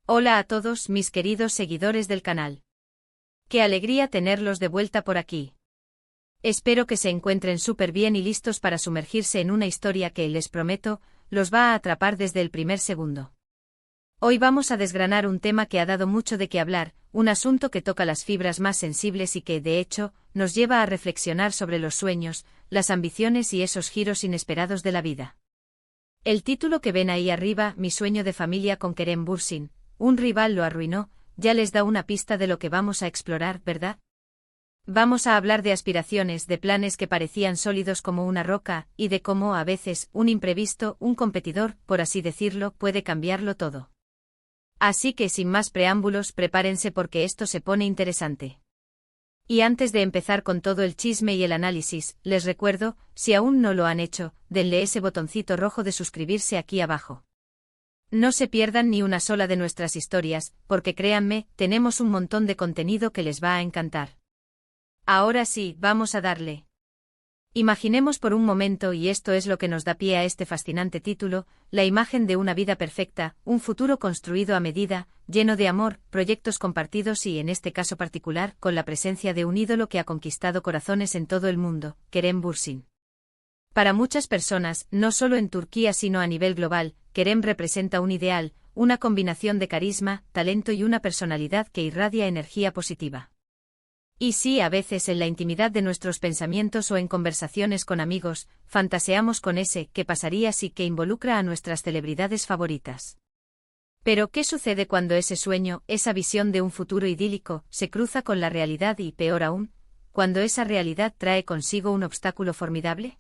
Hola a todos mis queridos seguidores del canal. Qué alegría tenerlos de vuelta por aquí. Espero que se encuentren súper bien y listos para sumergirse en una historia que, les prometo, los va a atrapar desde el primer segundo. Hoy vamos a desgranar un tema que ha dado mucho de qué hablar, un asunto que toca las fibras más sensibles y que, de hecho, nos lleva a reflexionar sobre los sueños, las ambiciones y esos giros inesperados de la vida. El título que ven ahí arriba, Mi sueño de familia con Kerem Bürsin, un rival lo arruinó, ya les da una pista de lo que vamos a explorar, ¿verdad? Vamos a hablar de aspiraciones, de planes que parecían sólidos como una roca, y de cómo, a veces, un imprevisto, un competidor, por así decirlo, puede cambiarlo todo. Así que, sin más preámbulos, prepárense porque esto se pone interesante. Y antes de empezar con todo el chisme y el análisis, les recuerdo, si aún no lo han hecho, denle ese botoncito rojo de suscribirse aquí abajo. No se pierdan ni una sola de nuestras historias, porque créanme, tenemos un montón de contenido que les va a encantar. Ahora sí, vamos a darle. Imaginemos por un momento, y esto es lo que nos da pie a este fascinante título, la imagen de una vida perfecta, un futuro construido a medida, lleno de amor, proyectos compartidos y, en este caso particular, con la presencia de un ídolo que ha conquistado corazones en todo el mundo, Kerem Bürsin. Para muchas personas, no solo en Turquía sino a nivel global, Kerem representa un ideal, una combinación de carisma, talento y una personalidad que irradia energía positiva. Y sí, a veces en la intimidad de nuestros pensamientos o en conversaciones con amigos, fantaseamos con ese «¿qué pasaría si?» que involucra a nuestras celebridades favoritas. Pero ¿qué sucede cuando ese sueño, esa visión de un futuro idílico, se cruza con la realidad y, peor aún, cuando esa realidad trae consigo un obstáculo formidable?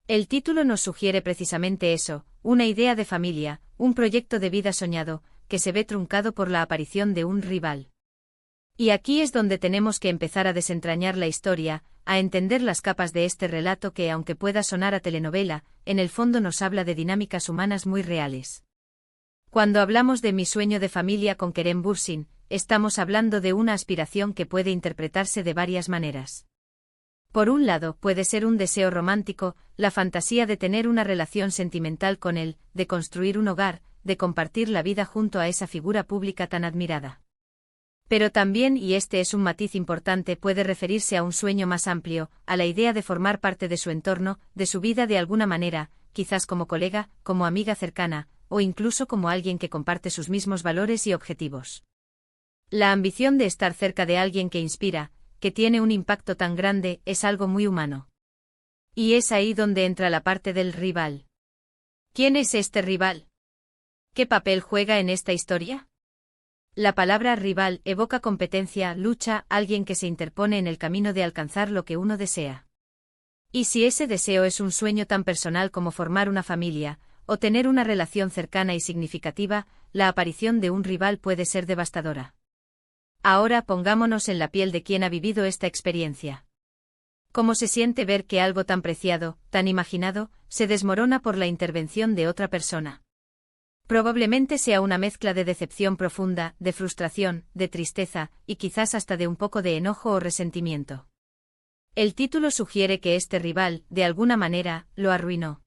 El título nos sugiere precisamente eso, una idea de familia, un proyecto de vida soñado, que se ve truncado por la aparición de un rival. Y aquí es donde tenemos que empezar a desentrañar la historia, a entender las capas de este relato que, aunque pueda sonar a telenovela, en el fondo nos habla de dinámicas humanas muy reales. Cuando hablamos de Mi sueño de familia con Kerem Bürsin, estamos hablando de una aspiración que puede interpretarse de varias maneras. Por un lado, puede ser un deseo romántico, la fantasía de tener una relación sentimental con él, de construir un hogar, de compartir la vida junto a esa figura pública tan admirada. Pero también, y este es un matiz importante, puede referirse a un sueño más amplio, a la idea de formar parte de su entorno, de su vida de alguna manera, quizás como colega, como amiga cercana, o incluso como alguien que comparte sus mismos valores y objetivos. La ambición de estar cerca de alguien que inspira, que tiene un impacto tan grande, es algo muy humano. Y es ahí donde entra la parte del rival. ¿Quién es este rival? ¿Qué papel juega en esta historia? La palabra rival evoca competencia, lucha, alguien que se interpone en el camino de alcanzar lo que uno desea. Y si ese deseo es un sueño tan personal como formar una familia, o tener una relación cercana y significativa, la aparición de un rival puede ser devastadora. Ahora pongámonos en la piel de quien ha vivido esta experiencia. ¿Cómo se siente ver que algo tan preciado, tan imaginado, se desmorona por la intervención de otra persona? Probablemente sea una mezcla de decepción profunda, de frustración, de tristeza, y quizás hasta de un poco de enojo o resentimiento. El título sugiere que este rival, de alguna manera, lo arruinó.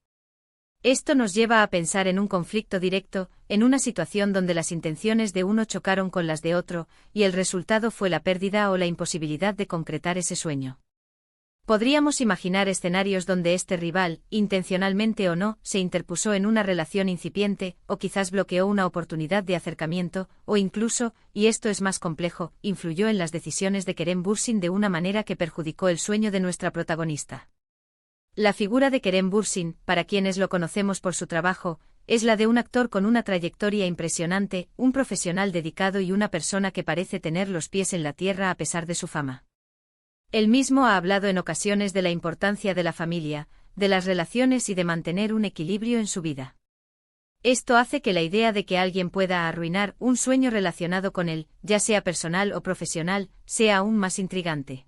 Esto nos lleva a pensar en un conflicto directo, en una situación donde las intenciones de uno chocaron con las de otro, y el resultado fue la pérdida o la imposibilidad de concretar ese sueño. Podríamos imaginar escenarios donde este rival, intencionalmente o no, se interpuso en una relación incipiente, o quizás bloqueó una oportunidad de acercamiento, o incluso, y esto es más complejo, influyó en las decisiones de Kerem Bürsin de una manera que perjudicó el sueño de nuestra protagonista. La figura de Kerem Bürsin, para quienes lo conocemos por su trabajo, es la de un actor con una trayectoria impresionante, un profesional dedicado y una persona que parece tener los pies en la tierra a pesar de su fama. Él mismo ha hablado en ocasiones de la importancia de la familia, de las relaciones y de mantener un equilibrio en su vida. Esto hace que la idea de que alguien pueda arruinar un sueño relacionado con él, ya sea personal o profesional, sea aún más intrigante.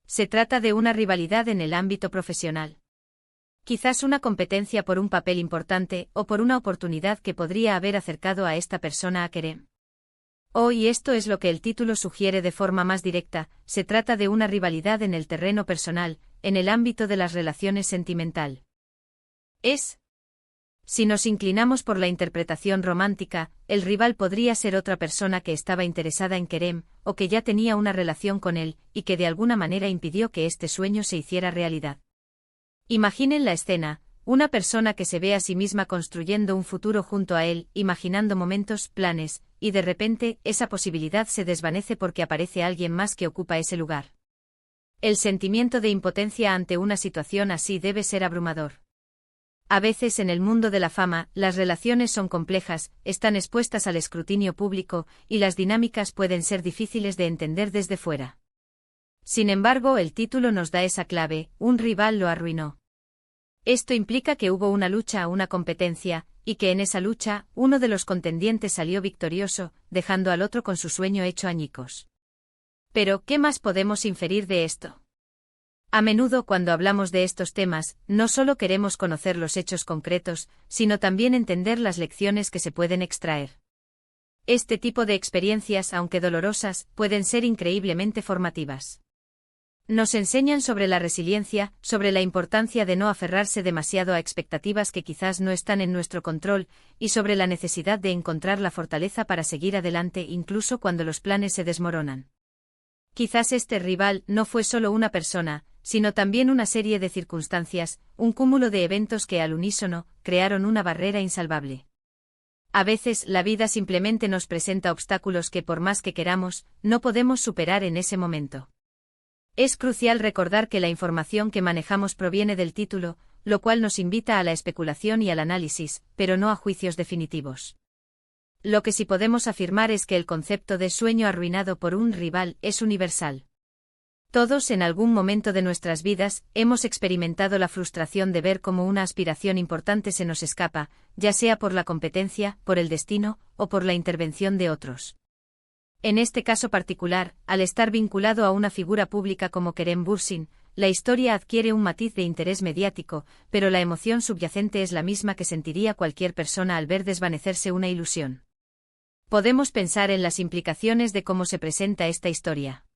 Se trata de una rivalidad en el ámbito profesional. Quizás una competencia por un papel importante o por una oportunidad que podría haber acercado a esta persona a Kerem. Y esto es lo que el título sugiere de forma más directa, se trata de una rivalidad en el terreno personal, en el ámbito de las relaciones sentimental. Si nos inclinamos por la interpretación romántica, el rival podría ser otra persona que estaba interesada en Kerem, o que ya tenía una relación con él, y que de alguna manera impidió que este sueño se hiciera realidad. Imaginen la escena, una persona que se ve a sí misma construyendo un futuro junto a él, imaginando momentos, planes, y de repente, esa posibilidad se desvanece porque aparece alguien más que ocupa ese lugar. El sentimiento de impotencia ante una situación así debe ser abrumador. A veces en el mundo de la fama, las relaciones son complejas, están expuestas al escrutinio público, y las dinámicas pueden ser difíciles de entender desde fuera. Sin embargo, el título nos da esa clave: un rival lo arruinó. Esto implica que hubo una lucha, una competencia, y que en esa lucha, uno de los contendientes salió victorioso, dejando al otro con su sueño hecho añicos. Pero, ¿qué más podemos inferir de esto? A menudo cuando hablamos de estos temas, no solo queremos conocer los hechos concretos, sino también entender las lecciones que se pueden extraer. Este tipo de experiencias, aunque dolorosas, pueden ser increíblemente formativas. Nos enseñan sobre la resiliencia, sobre la importancia de no aferrarse demasiado a expectativas que quizás no están en nuestro control, y sobre la necesidad de encontrar la fortaleza para seguir adelante incluso cuando los planes se desmoronan. Quizás este rival no fue solo una persona, sino también una serie de circunstancias, un cúmulo de eventos que al unísono crearon una barrera insalvable. A veces la vida simplemente nos presenta obstáculos que por más que queramos, no podemos superar en ese momento. Es crucial recordar que la información que manejamos proviene del título, lo cual nos invita a la especulación y al análisis, pero no a juicios definitivos. Lo que sí podemos afirmar es que el concepto de sueño arruinado por un rival es universal. Todos en algún momento de nuestras vidas hemos experimentado la frustración de ver cómo una aspiración importante se nos escapa, ya sea por la competencia, por el destino, o por la intervención de otros. En este caso particular, al estar vinculado a una figura pública como Kerem Bürsin, la historia adquiere un matiz de interés mediático, pero la emoción subyacente es la misma que sentiría cualquier persona al ver desvanecerse una ilusión. Podemos pensar en las implicaciones de cómo se presenta esta historia.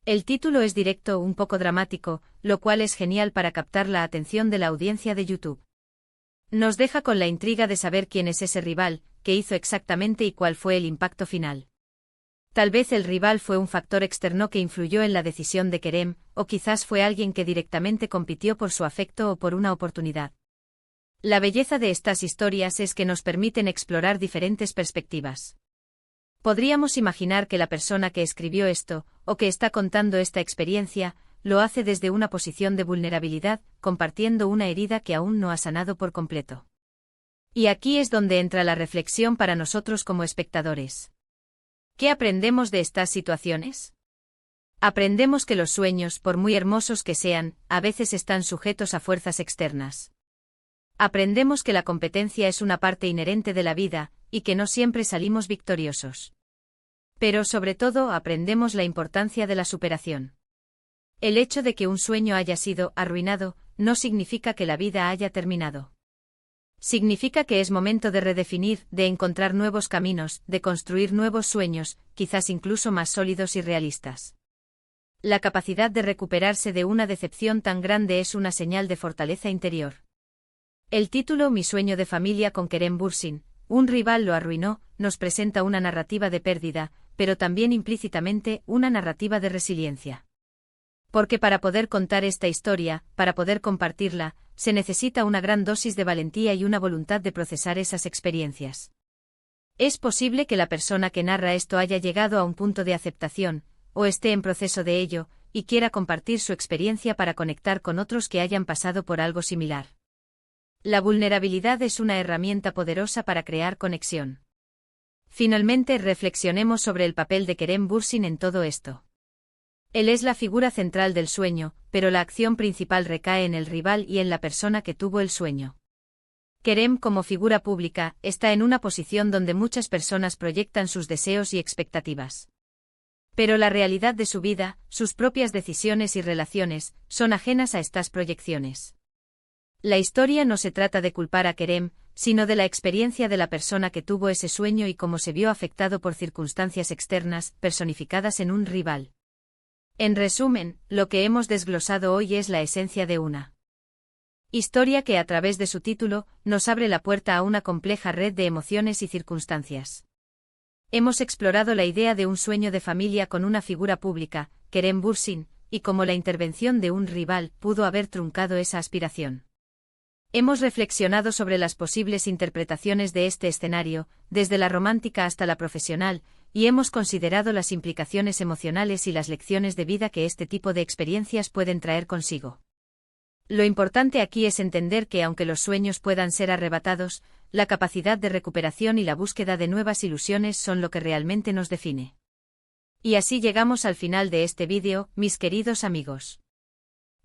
El título es directo, un poco dramático, lo cual es genial para captar la atención de la audiencia de YouTube. Nos deja con la intriga de saber quién es ese rival, qué hizo exactamente y cuál fue el impacto final. Tal vez el rival fue un factor externo que influyó en la decisión de Kerem, o quizás fue alguien que directamente compitió por su afecto o por una oportunidad. La belleza de estas historias es que nos permiten explorar diferentes perspectivas. Podríamos imaginar que la persona que escribió esto, o que está contando esta experiencia, lo hace desde una posición de vulnerabilidad, compartiendo una herida que aún no ha sanado por completo. Y aquí es donde entra la reflexión para nosotros como espectadores. ¿Qué aprendemos de estas situaciones? Aprendemos que los sueños, por muy hermosos que sean, a veces están sujetos a fuerzas externas. Aprendemos que la competencia es una parte inherente de la vida, y que no siempre salimos victoriosos. Pero sobre todo aprendemos la importancia de la superación. El hecho de que un sueño haya sido arruinado, no significa que la vida haya terminado. Significa que es momento de redefinir, de encontrar nuevos caminos, de construir nuevos sueños, quizás incluso más sólidos y realistas. La capacidad de recuperarse de una decepción tan grande es una señal de fortaleza interior. El título Mi sueño de familia con Kerem Bürsin, un rival lo arruinó, nos presenta una narrativa de pérdida, pero también implícitamente una narrativa de resiliencia. Porque para poder contar esta historia, para poder compartirla, se necesita una gran dosis de valentía y una voluntad de procesar esas experiencias. Es posible que la persona que narra esto haya llegado a un punto de aceptación, o esté en proceso de ello, y quiera compartir su experiencia para conectar con otros que hayan pasado por algo similar. La vulnerabilidad es una herramienta poderosa para crear conexión. Finalmente, reflexionemos sobre el papel de Kerem Bürsin en todo esto. Él es la figura central del sueño, pero la acción principal recae en el rival y en la persona que tuvo el sueño. Kerem, como figura pública, está en una posición donde muchas personas proyectan sus deseos y expectativas. Pero la realidad de su vida, sus propias decisiones y relaciones, son ajenas a estas proyecciones. La historia no se trata de culpar a Kerem, sino de la experiencia de la persona que tuvo ese sueño y cómo se vio afectado por circunstancias externas, personificadas en un rival. En resumen, lo que hemos desglosado hoy es la esencia de una Historia que a través de su título, nos abre la puerta a una compleja red de emociones y circunstancias. Hemos explorado la idea de un sueño de familia con una figura pública, Kerem Bürsin, y cómo la intervención de un rival pudo haber truncado esa aspiración. Hemos reflexionado sobre las posibles interpretaciones de este escenario, desde la romántica hasta la profesional, y hemos considerado las implicaciones emocionales y las lecciones de vida que este tipo de experiencias pueden traer consigo. Lo importante aquí es entender que aunque los sueños puedan ser arrebatados, la capacidad de recuperación y la búsqueda de nuevas ilusiones son lo que realmente nos define. Y así llegamos al final de este vídeo, mis queridos amigos.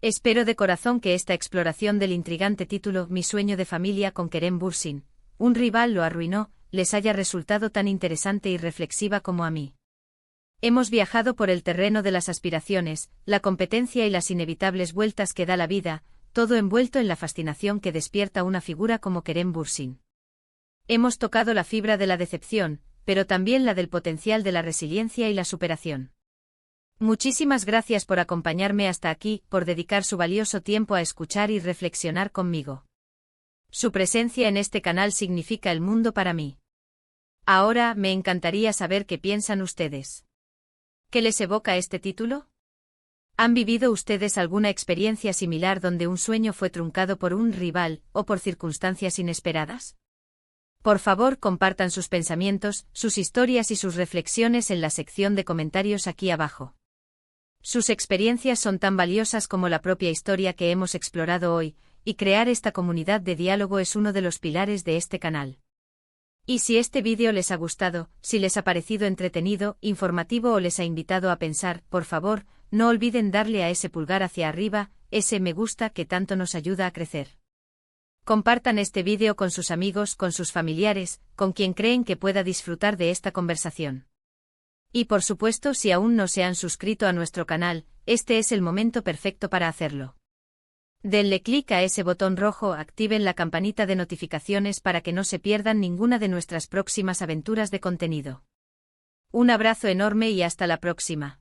Espero de corazón que esta exploración del intrigante título Mi sueño de familia con Kerem Bürsin, un rival lo arruinó, les haya resultado tan interesante y reflexiva como a mí. Hemos viajado por el terreno de las aspiraciones, la competencia y las inevitables vueltas que da la vida, todo envuelto en la fascinación que despierta una figura como Kerem Bürsin. Hemos tocado la fibra de la decepción, pero también la del potencial de la resiliencia y la superación. Muchísimas gracias por acompañarme hasta aquí, por dedicar su valioso tiempo a escuchar y reflexionar conmigo. Su presencia en este canal significa el mundo para mí. Ahora, me encantaría saber qué piensan ustedes. ¿Qué les evoca este título? ¿Han vivido ustedes alguna experiencia similar donde un sueño fue truncado por un rival, o por circunstancias inesperadas? Por favor, compartan sus pensamientos, sus historias y sus reflexiones en la sección de comentarios aquí abajo. Sus experiencias son tan valiosas como la propia historia que hemos explorado hoy, y crear esta comunidad de diálogo es uno de los pilares de este canal. Y si este vídeo les ha gustado, si les ha parecido entretenido, informativo o les ha invitado a pensar, por favor, no olviden darle a ese pulgar hacia arriba, ese me gusta que tanto nos ayuda a crecer. Compartan este vídeo con sus amigos, con sus familiares, con quien creen que pueda disfrutar de esta conversación. Y por supuesto, si aún no se han suscrito a nuestro canal, este es el momento perfecto para hacerlo. Denle clic a ese botón rojo, activen la campanita de notificaciones para que no se pierdan ninguna de nuestras próximas aventuras de contenido. Un abrazo enorme y hasta la próxima.